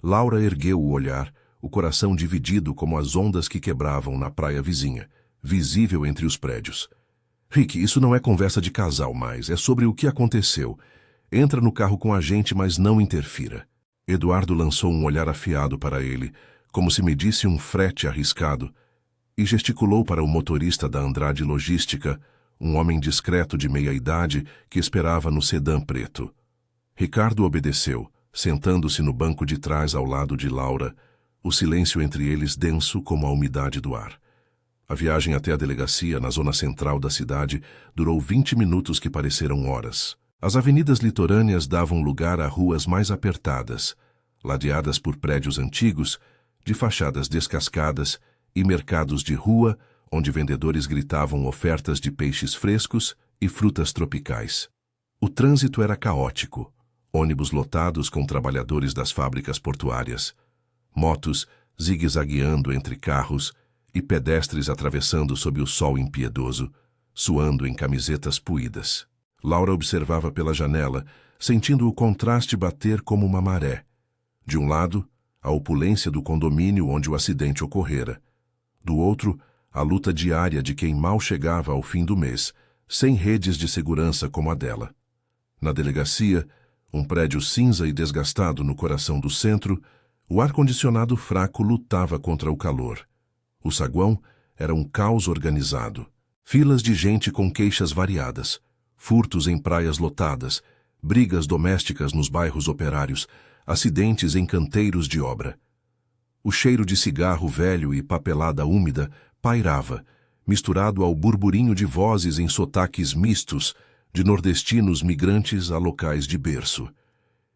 Laura ergueu o olhar, o coração dividido como as ondas que quebravam na praia vizinha, visível entre os prédios. Rick, isso não é conversa de casal mais, é sobre o que aconteceu. Entra no carro com a gente, mas não interfira. Eduardo lançou um olhar afiado para ele, como se medisse um frete arriscado, e gesticulou para o motorista da Andrade Logística, um homem discreto de meia-idade que esperava no sedã preto. Ricardo obedeceu, sentando-se no banco de trás ao lado de Laura, o silêncio entre eles denso como a umidade do ar. A viagem até a delegacia, na zona central da cidade, durou 20 minutos que pareceram horas. As avenidas litorâneas davam lugar a ruas mais apertadas, ladeadas por prédios antigos, de fachadas descascadas, e mercados de rua, onde vendedores gritavam ofertas de peixes frescos e frutas tropicais. O trânsito era caótico, ônibus lotados com trabalhadores das fábricas portuárias, motos zigue-zagueando entre carros e pedestres atravessando sob o sol impiedoso, suando em camisetas puídas. Laura observava pela janela, sentindo o contraste bater como uma maré. De um lado, a opulência do condomínio onde o acidente ocorrera. Do outro, a luta diária de quem mal chegava ao fim do mês, sem redes de segurança como a dela. Na delegacia, um prédio cinza e desgastado no coração do centro, o ar-condicionado fraco lutava contra o calor. O saguão era um caos organizado. Filas de gente com queixas variadas, furtos em praias lotadas, brigas domésticas nos bairros operários, acidentes em canteiros de obra. O cheiro de cigarro velho e papelada úmida pairava, misturado ao burburinho de vozes em sotaques mistos, de nordestinos migrantes a locais de berço.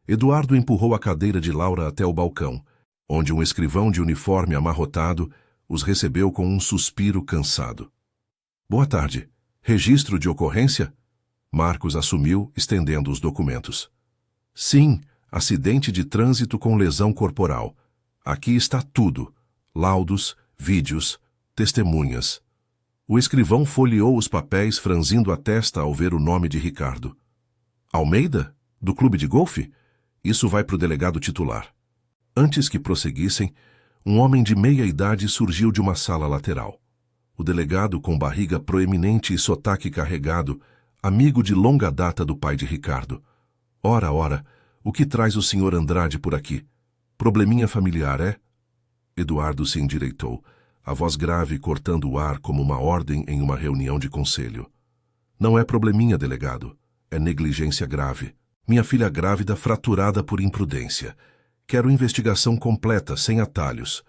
Eduardo empurrou a cadeira de Laura até o balcão, onde um escrivão de uniforme amarrotado os recebeu com um suspiro cansado. Boa tarde. Registro de ocorrência? Marcos assumiu, estendendo os documentos. Sim, acidente de trânsito com lesão corporal. Aqui está tudo. Laudos, vídeos, testemunhas. O escrivão folheou os papéis, franzindo a testa ao ver o nome de Ricardo. Almeida? Do clube de golfe? Isso vai para o delegado titular. Antes que prosseguissem, um homem de meia-idade surgiu de uma sala lateral. O delegado, com barriga proeminente e sotaque carregado, amigo de longa data do pai de Ricardo. Ora, o que traz o senhor Andrade por aqui? Probleminha familiar, é? Eduardo se endireitou, a voz grave cortando o ar como uma ordem em uma reunião de conselho. Não é probleminha, delegado. É negligência grave. Minha filha grávida fraturada por imprudência. Quero investigação completa, sem atalhos.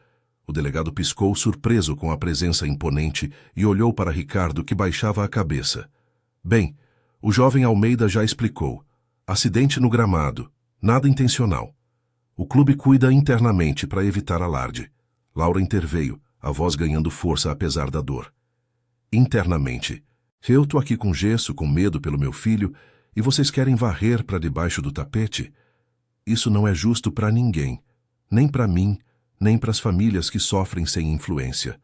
O delegado piscou, surpreso com a presença imponente, e olhou para Ricardo, que baixava a cabeça. Bem, o jovem Almeida já explicou. Acidente no gramado. Nada intencional. O clube cuida internamente para evitar alarde. Laura interveio, a voz ganhando força apesar da dor. Internamente. Eu tô aqui com gesso, com medo pelo meu filho, e vocês querem varrer para debaixo do tapete? Isso não é justo para ninguém. Nem para mim, nem para as famílias que sofrem sem influência.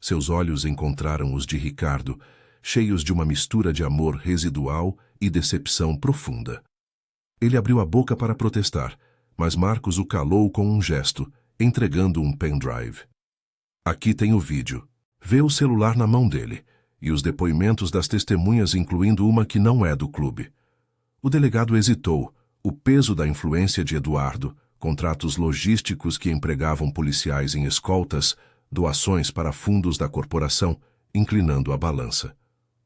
Seus olhos encontraram os de Ricardo, cheios de uma mistura de amor residual e decepção profunda. Ele abriu a boca para protestar, mas Marcos o calou com um gesto, entregando um pendrive. Aqui tem o vídeo. Vê o celular na mão dele, e os depoimentos das testemunhas, incluindo uma que não é do clube. O delegado hesitou. O peso da influência de Eduardo, contratos logísticos que empregavam policiais em escoltas, doações para fundos da corporação, inclinando a balança.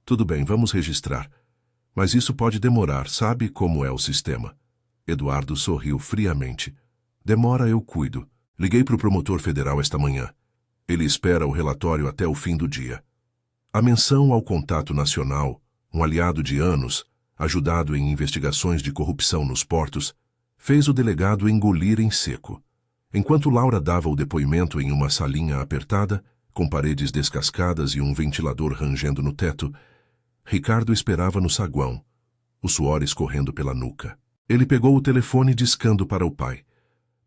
Tudo bem, vamos registrar. Mas isso pode demorar, sabe como é o sistema? Eduardo sorriu friamente. Demora, eu cuido. Liguei para o promotor federal esta manhã. Ele espera o relatório até o fim do dia. A menção ao Contato Nacional, um aliado de anos, ajudado em investigações de corrupção nos portos, fez o delegado engolir em seco. Enquanto Laura dava o depoimento em uma salinha apertada, com paredes descascadas e um ventilador rangendo no teto, Ricardo esperava no saguão, o suor escorrendo pela nuca. Ele pegou o telefone discando para o pai.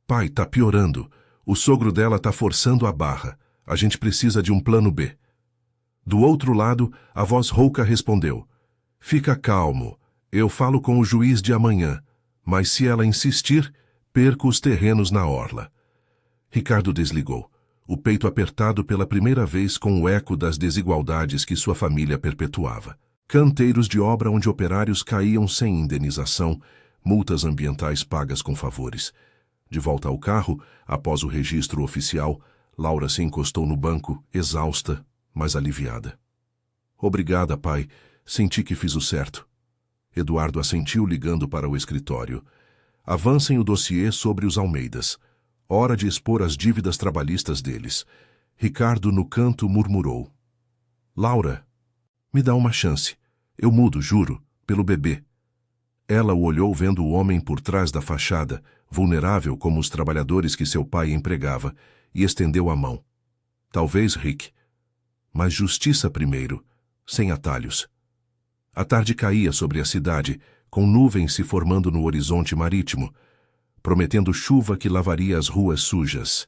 Pai, tá piorando. O sogro dela tá forçando a barra. A gente precisa de um plano B. Do outro lado, a voz rouca respondeu. Fica calmo. Eu falo com o juiz de amanhã. Mas se ela insistir, perco os terrenos na orla. Ricardo desligou, o peito apertado pela primeira vez com o eco das desigualdades que sua família perpetuava. Canteiros de obra onde operários caíam sem indenização, multas ambientais pagas com favores. De volta ao carro, após o registro oficial, Laura se encostou no banco, exausta, mas aliviada. Obrigada, pai. Senti que fiz o certo. Eduardo assentiu, ligando para o escritório. Avancem o dossiê sobre os Almeidas. Hora de expor as dívidas trabalhistas deles. Ricardo, no canto, murmurou. Laura, me dá uma chance. Eu mudo, juro, pelo bebê. Ela o olhou vendo o homem por trás da fachada, vulnerável como os trabalhadores que seu pai empregava, e estendeu a mão. Talvez, Rick. Mas justiça primeiro, sem atalhos. A tarde caía sobre a cidade, com nuvens se formando no horizonte marítimo, prometendo chuva que lavaria as ruas sujas.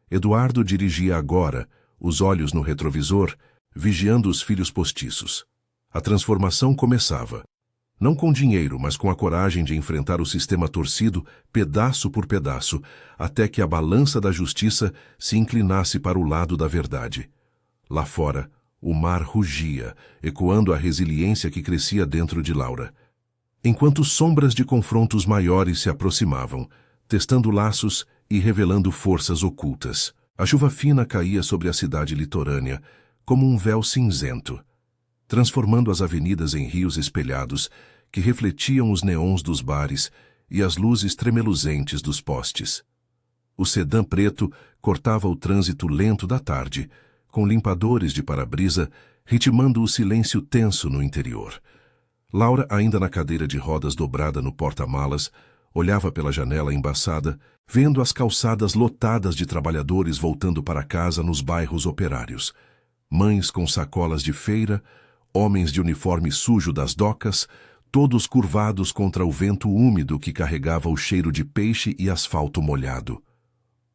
Eduardo dirigia agora, os olhos no retrovisor, vigiando os filhos postiços. A transformação começava. Não com dinheiro, mas com a coragem de enfrentar o sistema torcido, pedaço por pedaço, até que a balança da justiça se inclinasse para o lado da verdade. Lá fora, o mar rugia, ecoando a resiliência que crescia dentro de Laura. Enquanto sombras de confrontos maiores se aproximavam, testando laços e revelando forças ocultas. A chuva fina caía sobre a cidade litorânea, como um véu cinzento, transformando as avenidas em rios espelhados que refletiam os neons dos bares e as luzes tremeluzentes dos postes. O sedã preto cortava o trânsito lento da tarde, com limpadores de para-brisa ritmando o silêncio tenso no interior. Laura, ainda na cadeira de rodas dobrada no porta-malas, olhava pela janela embaçada, vendo as calçadas lotadas de trabalhadores voltando para casa nos bairros operários. Mães com sacolas de feira, homens de uniforme sujo das docas, todos curvados contra o vento úmido que carregava o cheiro de peixe e asfalto molhado.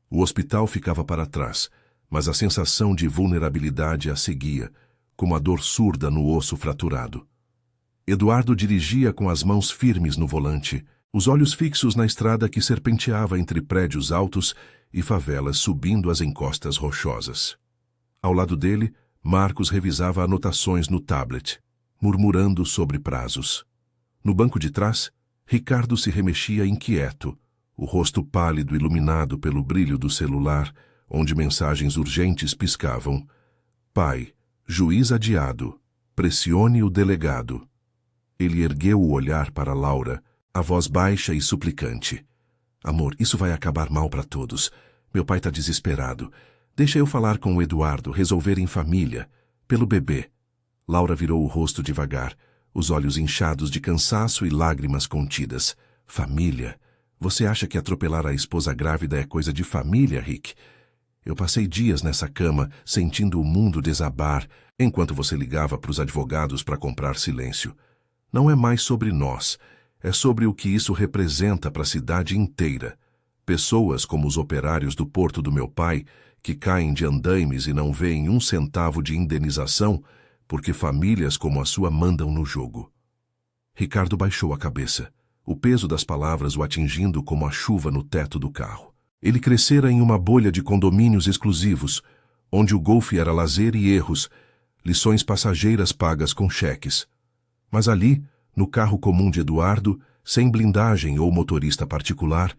O hospital ficava para trás, mas a sensação de vulnerabilidade a seguia, como a dor surda no osso fraturado. Eduardo dirigia com as mãos firmes no volante, os olhos fixos na estrada que serpenteava entre prédios altos e favelas subindo as encostas rochosas. Ao lado dele, Marcos revisava anotações no tablet, murmurando sobre prazos. No banco de trás, Ricardo se remexia inquieto, o rosto pálido iluminado pelo brilho do celular, onde mensagens urgentes piscavam. Pai, juiz adiado, pressione o delegado. Ele ergueu o olhar para Laura, a voz baixa e suplicante. Amor, isso vai acabar mal para todos. Meu pai está desesperado. Deixa eu falar com o Eduardo, resolver em família, pelo bebê. Laura virou o rosto devagar, os olhos inchados de cansaço e lágrimas contidas. Família? Você acha que atropelar a esposa grávida é coisa de família, Rick? Eu passei dias nessa cama, sentindo o mundo desabar, enquanto você ligava para os advogados para comprar silêncio. Não é mais sobre nós, é sobre o que isso representa para a cidade inteira. Pessoas como os operários do porto do meu pai, que caem de andaimes e não veem 1 centavo de indenização, porque famílias como a sua mandam no jogo. Ricardo baixou a cabeça, o peso das palavras o atingindo como a chuva no teto do carro. Ele crescera em uma bolha de condomínios exclusivos, onde o golfe era lazer e erros, lições passageiras pagas com cheques. Mas ali, no carro comum de Eduardo, sem blindagem ou motorista particular,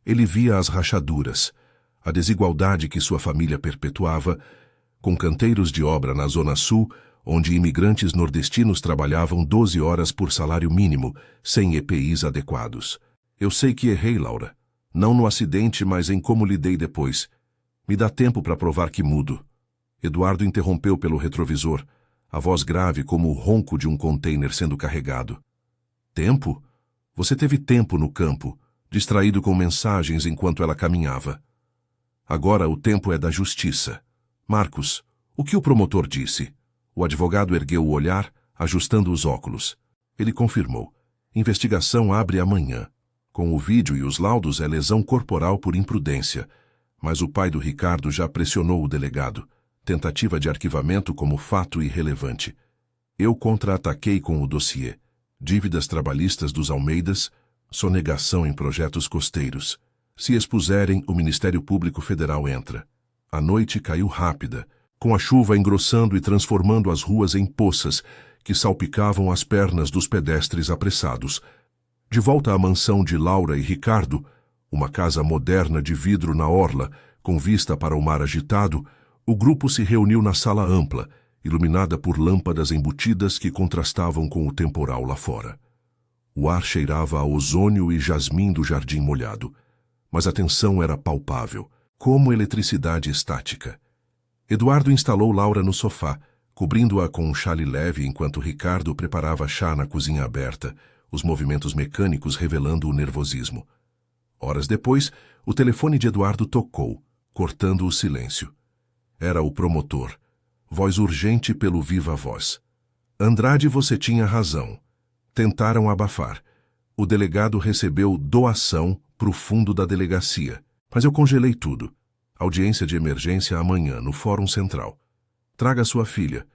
ele via as rachaduras, a desigualdade que sua família perpetuava, com canteiros de obra na Zona Sul, onde imigrantes nordestinos trabalhavam 12 horas por salário mínimo, sem EPIs adequados. Eu sei que errei, Laura. Não no acidente, mas em como lidei depois. Me dá tempo para provar que mudo. Eduardo interrompeu pelo retrovisor, a voz grave como o ronco de um container sendo carregado. Tempo? Você teve tempo no campo, distraído com mensagens enquanto ela caminhava. Agora o tempo é da justiça. Marcos, o que o promotor disse? O advogado ergueu o olhar, ajustando os óculos. Ele confirmou. Investigação abre amanhã. Com o vídeo e os laudos é lesão corporal por imprudência. Mas o pai do Ricardo já pressionou o delegado. Tentativa de arquivamento como fato irrelevante. Eu contra-ataquei com o dossiê. Dívidas trabalhistas dos Almeidas, sonegação em projetos costeiros. Se expuserem, o Ministério Público Federal entra. A noite caiu rápida, com a chuva engrossando e transformando as ruas em poças que salpicavam as pernas dos pedestres apressados. De volta à mansão de Laura e Ricardo, uma casa moderna de vidro na orla, com vista para o mar agitado, o grupo se reuniu na sala ampla, iluminada por lâmpadas embutidas que contrastavam com o temporal lá fora. O ar cheirava a ozônio e jasmim do jardim molhado, mas a tensão era palpável, como eletricidade estática. Eduardo instalou Laura no sofá, cobrindo-a com um chale leve enquanto Ricardo preparava chá na cozinha aberta, os movimentos mecânicos revelando o nervosismo. Horas depois, o telefone de Eduardo tocou, cortando o silêncio. Era o promotor. Voz urgente pelo viva voz. Andrade, você tinha razão. Tentaram abafar. O delegado recebeu doação pro fundo da delegacia, mas eu congelei tudo. Audiência de emergência amanhã, no Fórum Central. Traga sua filha.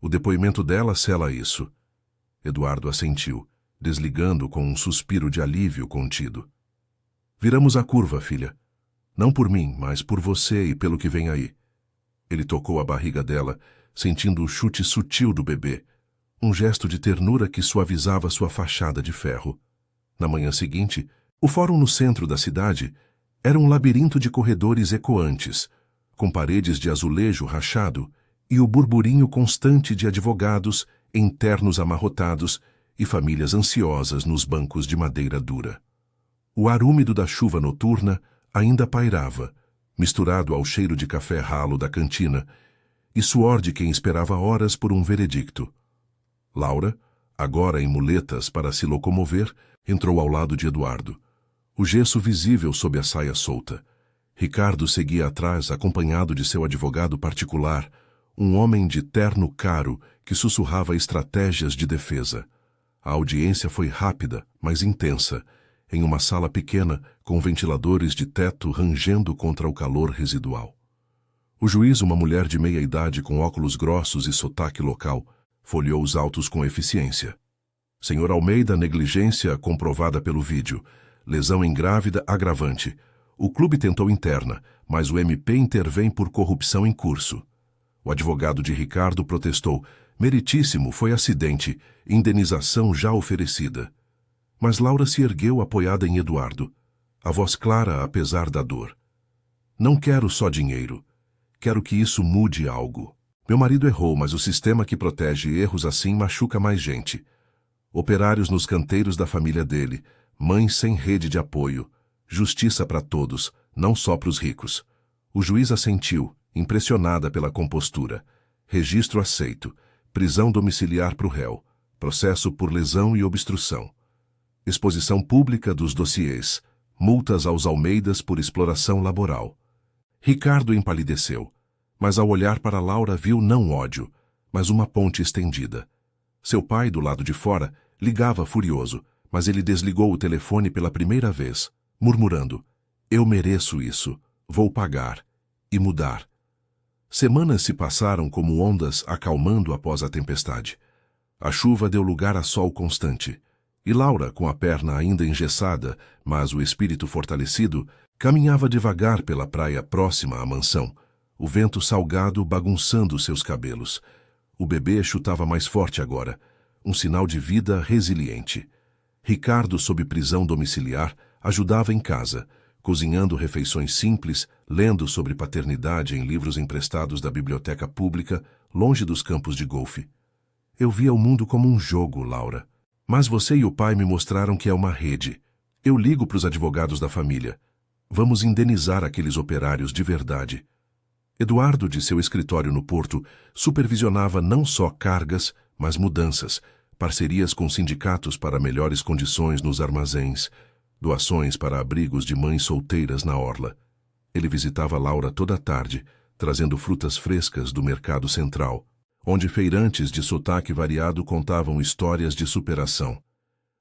O depoimento dela sela isso. Eduardo assentiu, desligando com um suspiro de alívio contido. Viramos a curva, filha. Não por mim, mas por você e pelo que vem aí. Ele tocou a barriga dela, sentindo o chute sutil do bebê, um gesto de ternura que suavizava sua fachada de ferro. Na manhã seguinte, o fórum no centro da cidade era um labirinto de corredores ecoantes, com paredes de azulejo rachado e o burburinho constante de advogados, internos amarrotados e famílias ansiosas nos bancos de madeira dura. O ar úmido da chuva noturna ainda pairava, misturado ao cheiro de café ralo da cantina, e suor de quem esperava horas por um veredicto. Laura, agora em muletas para se locomover, entrou ao lado de Eduardo. O gesso visível sob a saia solta. Ricardo seguia atrás, acompanhado de seu advogado particular, um homem de terno caro que sussurrava estratégias de defesa. A audiência foi rápida, mas intensa, em uma sala pequena, com ventiladores de teto rangendo contra o calor residual. O juiz, uma mulher de meia idade com óculos grossos e sotaque local, folheou os autos com eficiência. Senhor Almeida, negligência comprovada pelo vídeo. Lesão em grávida agravante. O clube tentou interna, mas o MP intervém por corrupção em curso. O advogado de Ricardo protestou. Meritíssimo, foi acidente. Indenização já oferecida. Mas Laura se ergueu apoiada em Eduardo, a voz clara apesar da dor. Não quero só dinheiro. Quero que isso mude algo. Meu marido errou, mas o sistema que protege erros assim machuca mais gente. Operários nos canteiros da família dele, mães sem rede de apoio, justiça para todos, não só para os ricos. O juiz assentiu, impressionada pela compostura. Registro aceito. Prisão domiciliar para o réu. Processo por lesão e obstrução. Exposição pública dos dossiês. Multas aos Almeidas por exploração laboral. Ricardo empalideceu, mas ao olhar para Laura viu não ódio, mas uma ponte estendida. Seu pai, do lado de fora, ligava furioso, mas ele desligou o telefone pela primeira vez, murmurando: Eu mereço isso, vou pagar e mudar. Semanas se passaram como ondas acalmando após a tempestade. A chuva deu lugar a sol constante, e Laura, com a perna ainda engessada, mas o espírito fortalecido, caminhava devagar pela praia próxima à mansão, o vento salgado bagunçando seus cabelos. O bebê chutava mais forte agora, um sinal de vida resiliente. Ricardo, sob prisão domiciliar, ajudava em casa, cozinhando refeições simples, lendo sobre paternidade em livros emprestados da biblioteca pública, longe dos campos de golfe. Eu via o mundo como um jogo, Laura. Mas você e o pai me mostraram que é uma rede. Eu ligo para os advogados da família. Vamos indenizar aqueles operários de verdade. Eduardo, de seu escritório no Porto, supervisionava não só cargas, mas mudanças, parcerias com sindicatos para melhores condições nos armazéns, doações para abrigos de mães solteiras na orla. Ele visitava Laura toda tarde, trazendo frutas frescas do mercado central, onde feirantes de sotaque variado contavam histórias de superação.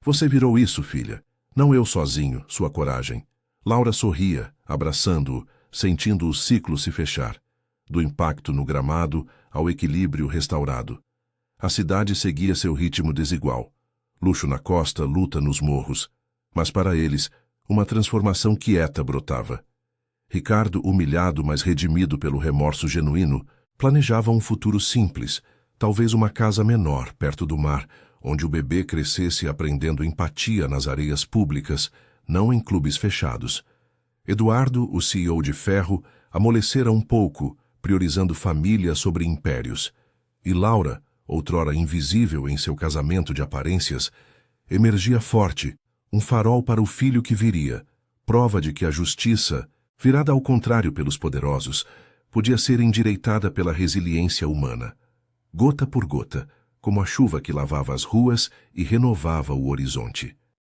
Você virou isso, filha. Não eu sozinho, sua coragem. Laura sorria, abraçando-o, sentindo o ciclo se fechar, do impacto no gramado ao equilíbrio restaurado. A cidade seguia seu ritmo desigual. Luxo na costa, luta nos morros. Mas para eles, uma transformação quieta brotava. Ricardo, humilhado, mas redimido pelo remorso genuíno, planejava um futuro simples, talvez uma casa menor, perto do mar, onde o bebê crescesse aprendendo empatia nas areias públicas, não em clubes fechados. Eduardo, o CEO de ferro, amolecera um pouco, priorizando família sobre impérios. E Laura, outrora invisível em seu casamento de aparências, emergia forte, um farol para o filho que viria, prova de que a justiça, virada ao contrário pelos poderosos, podia ser endireitada pela resiliência humana, gota por gota, como a chuva que lavava as ruas e renovava o horizonte.